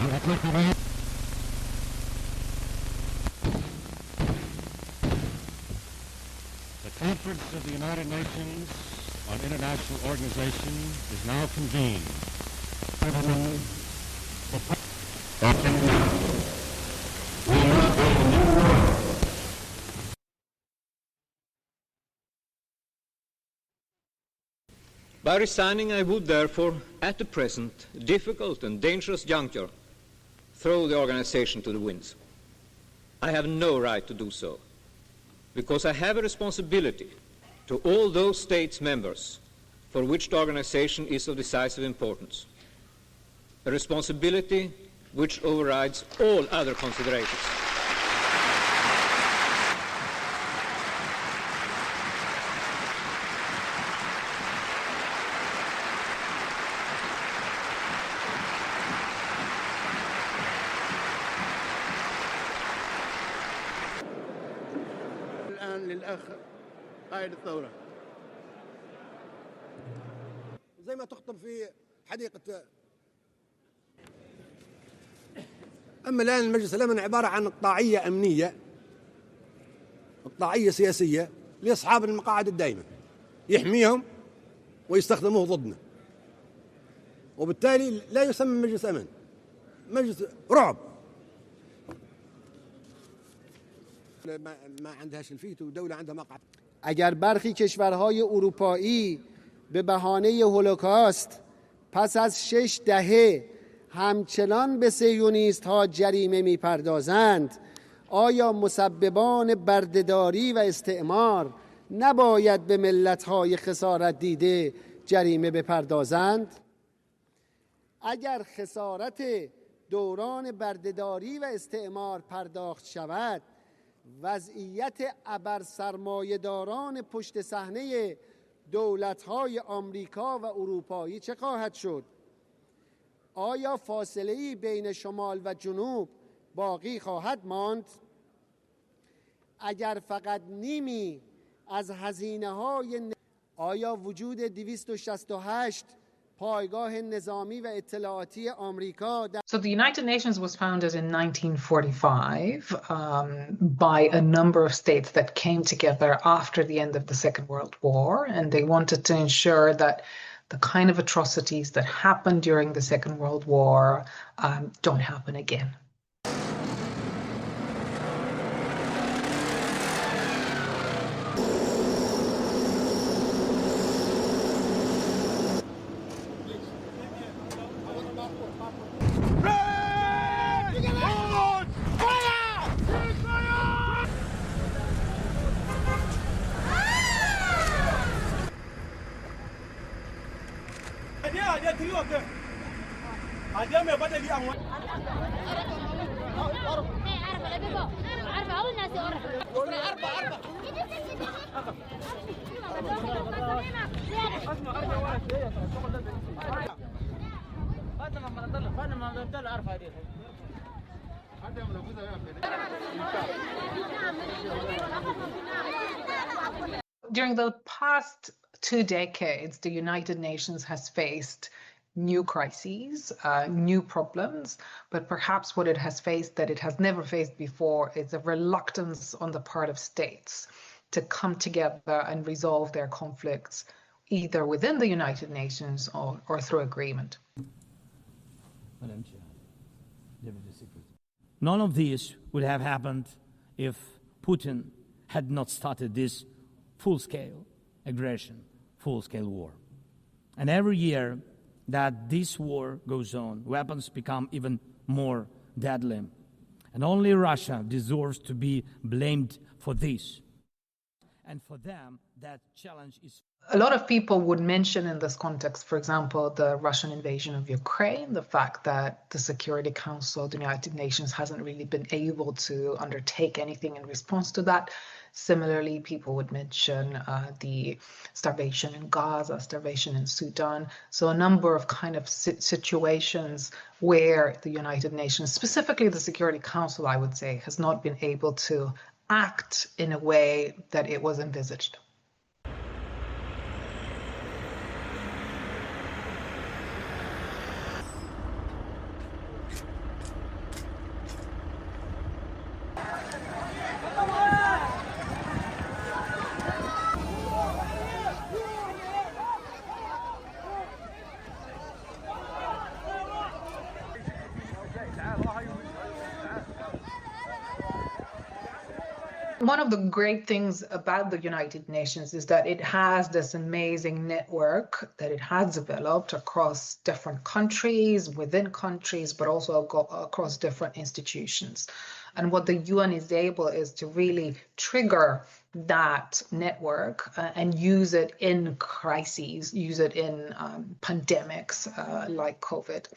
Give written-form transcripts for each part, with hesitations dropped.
The Conference of the United Nations on International Organization is now convened. By resigning, I would therefore, at the present difficult and dangerous juncture, throw the organization to the winds. I have no right to do so, because I have a responsibility to all those states members for which the organization is of decisive importance, a responsibility which overrides all other considerations. الآن للأخ قائد الثورة زي ما تخطب في حديقة. أما الآن المجلس الأمن عبارة عن إقطاعية أمنية، إقطاعية سياسية لأصحاب المقاعد الدائمة يحميهم ويستخدموه ضدنا، وبالتالي لا يسمى مجلس أمن، مجلس رعب. ما عندهاش الفيتو ودولة عندها مقعد. اگر برخی کشورهای اروپایی به بهانه هولوکاست پس از 6 دهه همچنان به صهیونیست ها جریمه میپردازند، آیا مسببان بردهداری و استعمار نباید به ملت های خسارت دیده جریمه بپردازند؟ اگر خسارت دوران بردهداری و استعمار پرداخت شود، وضعیت ابرسرمایه‌داران پشت صحنه دولت‌های آمریکا و اروپایی چه خواهد شد؟ آیا فاصله‌ای بین شمال و جنوب باقی خواهد ماند؟ اگر فقط نیمی از هزینه‌های آیا وجود 268 پایگاه نظامی و اطلاعاتی آمریکا در So the United Nations was founded in 1945 by a number of states that came together after the end of the Second World War, and they wanted to ensure that the kind of atrocities that happened during the Second World War don't happen again. During the past 2 decades, the United Nations has faced new crises, new problems, but perhaps what it has faced that it has never faced before is a reluctance on the part of states to come together and resolve their conflicts either within the United Nations or through agreement. Madam Chair, Deputy Secretary. None of this would have happened if Putin had not started this full-scale aggression, full-scale war. And every year that this war goes on, weapons become even more deadly. And only Russia deserves to be blamed for this. And for them, that challenge is... A lot of people would mention in this context, for example, the Russian invasion of Ukraine, the fact that the Security Council of the United Nations hasn't really been able to undertake anything in response to that. Similarly, people would mention the starvation in Gaza, starvation in Sudan. So a number of kind of situations where the United Nations, specifically the Security Council, I would say, has not been able to act in a way that it was envisaged. One of the great things about the United Nations is that it has this amazing network that it has developed across different countries, within countries, but also across different institutions. And what the UN is able is to really trigger that network and use it in crises, use it in pandemics like COVID.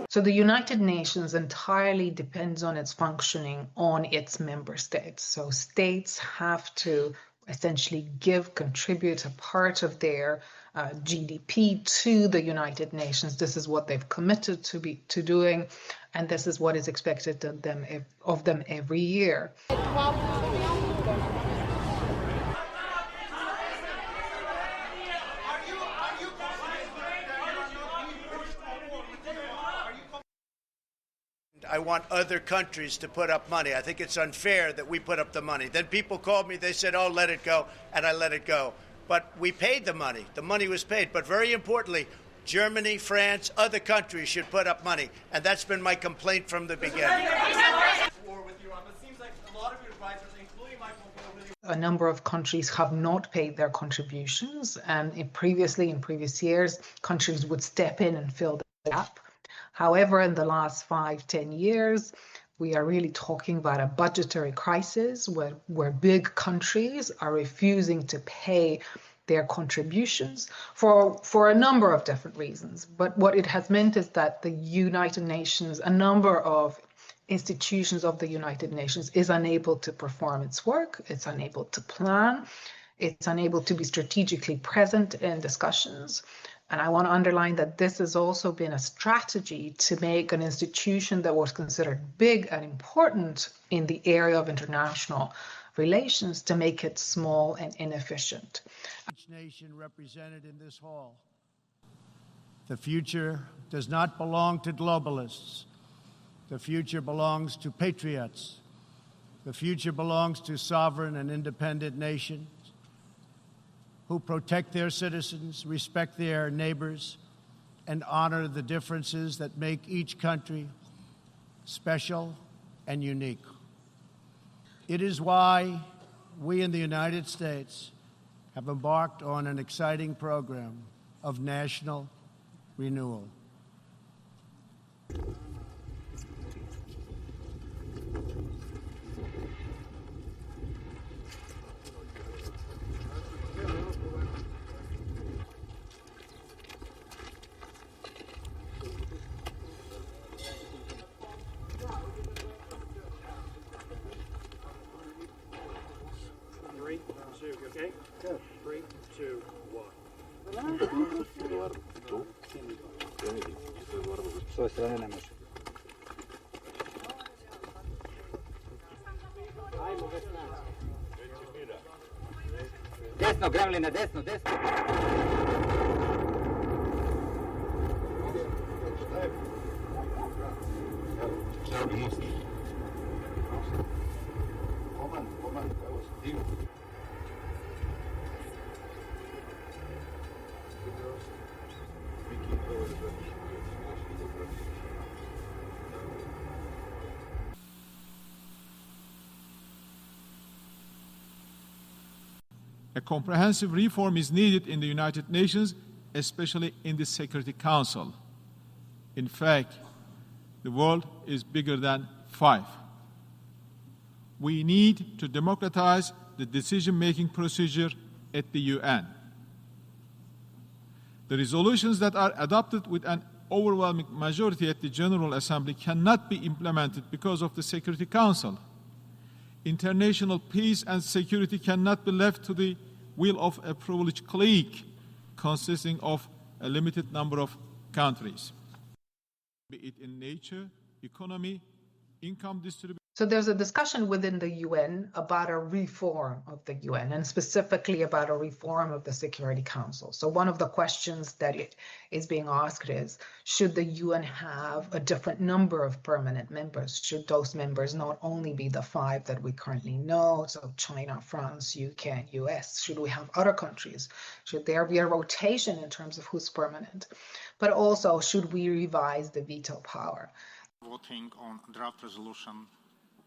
So the United Nations entirely depends on its functioning on its member states. So states have to essentially contribute a part of their GDP to the United Nations. This is what they've committed to doing, and this is what is expected of them every year. I want other countries to put up money. I think it's unfair that we put up the money. Then people called me, they said, oh, let it go, and I let it go. But we paid the money. The money was paid. But very importantly, Germany, France, other countries should put up money. And that's been my complaint from the beginning. A number of countries have not paid their contributions, and in previous years, countries would step in and fill the gap. However, in the last 5-10 years, we are really talking about a budgetary crisis where big countries are refusing to pay their contributions for a number of different reasons. But what it has meant is that the United Nations, a number of institutions of the United Nations, is unable to perform its work, it's unable to plan, it's unable to be strategically present in discussions. And I want to underline that this has also been a strategy to make an institution that was considered big and important in the area of international relations, to make it small and inefficient. Each nation represented in this hall. The future does not belong to globalists. The future belongs to patriots. The future belongs to sovereign and independent nations who protect their citizens, respect their neighbors, and honor the differences that make each country special and unique. It is why we in the United States have embarked on an exciting program of national renewal. Okay? Go. 3, 2, 1. Desno, gremlina, desno, desno. A comprehensive reform is needed in the United Nations, especially in the Security Council. In fact, the world is bigger than 5. We need to democratize the decision-making procedure at the UN. The resolutions that are adopted with an overwhelming majority at the General Assembly cannot be implemented because of the Security Council. International peace and security cannot be left to the will of a privileged clique consisting of a limited number of countries, be it in nature, economy, income distribution. So there's a discussion within the UN about a reform of the UN, and specifically about a reform of the Security Council. So one of the questions that it is being asked is, should the UN have a different number of permanent members? Should those members not only be the 5 that we currently know, so China, France, UK, and US? Should we have other countries? Should there be a rotation in terms of who's permanent? But also, should we revise the veto power? Voting on draft resolution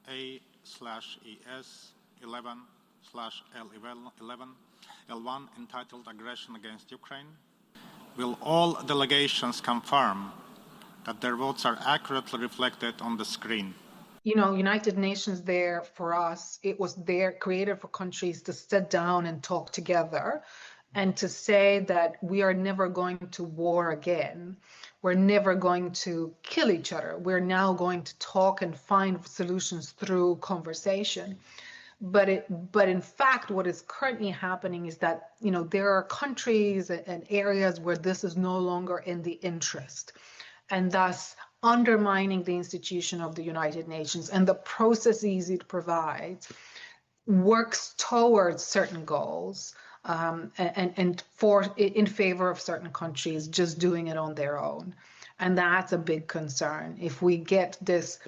A/ES 11/L1 entitled Aggression Against Ukraine. Will all delegations confirm that their votes are accurately reflected on the screen? You know, United Nations there for us, it was there created for countries to sit down and talk together and to say that we are never going to war again. We're never going to kill each other. We're now going to talk and find solutions through conversation. But in fact, what is currently happening is that, you know, there are countries and areas where this is no longer in the interest, and thus undermining the institution of the United Nations and the processes it provides works towards certain goals. And in favor of certain countries just doing it on their own. And that's a big concern. If we get this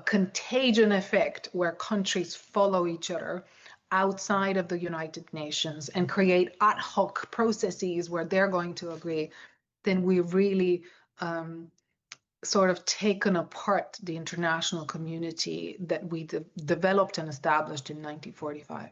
contagion effect where countries follow each other outside of the United Nations and create ad hoc processes where they're going to agree, then we really sort of taken apart the international community that we developed and established in 1945.